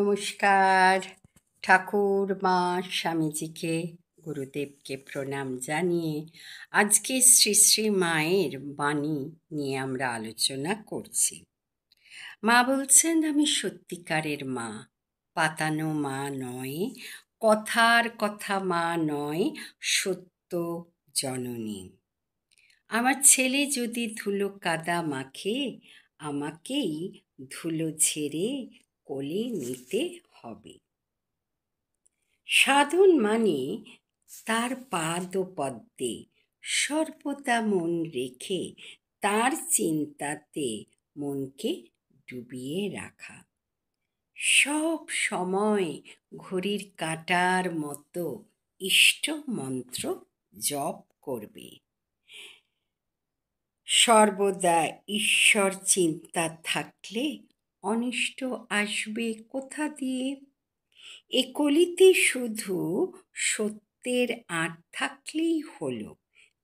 নমস্কার। ঠাকুর মা স্বামীজিকে গুরুদেবকে প্রণাম জানিয়ে আজকে শ্রী শ্রী মায়ের বাণী নিয়ে আমরা আলোচনা করছি। মা বলছেন, আমি সত্যিকারের মা, পাতানো মা নয়, কথার কথা মা নয়, সত্য জননী। আমার ছেলে যদি ধুলো কাদা মাখে, আমাকেই ধুলো ঝেড়ে কোলে নিতে হবে। সাধন মানে তার পাদ পদ্মে সর্বদা মন রেখে তার চিন্তাতে মনকে ডুবিয়ে রাখা। সব সময় ঘড়ির কাঁটার মতো ইষ্ট মন্ত্র জপ করবে। সর্বদা ঈশ্বর চিন্তা থাকলে অনিষ্ট আসবে কোথা দিয়ে? এ কলিতে শুধু সত্যের আঁট থাকলেই হলো।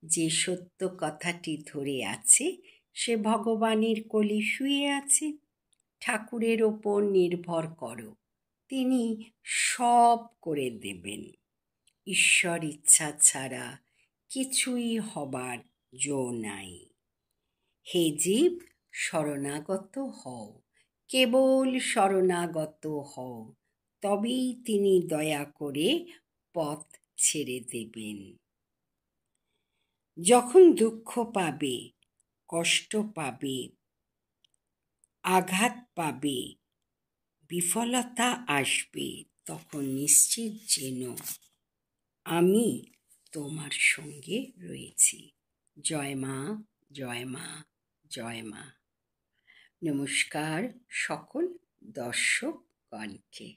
যে সত্য কথাটি ধরে আছে সে ভগবানের কোলে শুয়ে আছে। ঠাকুরের ওপর নির্ভর করো, তিনি সব করে দেবেন। ঈশ্বর ইচ্ছা ছাড়া কিছুই হবার জো নাই। হে জীব, শরণাগত হও, কেবল শরণাগত হও, তবেই তিনি দয়া করে পথ ছেড়ে দেবেন। যখন দুঃখ পাবে, কষ্ট পাবে, আঘাত পাবে, বিফলতা আসবে, তখন নিশ্চিত জেনো আমি তোমার সঙ্গে রয়েছি। জয় মা, জয় মা, জয় মা। নমস্কার সকল দর্শকগণকে।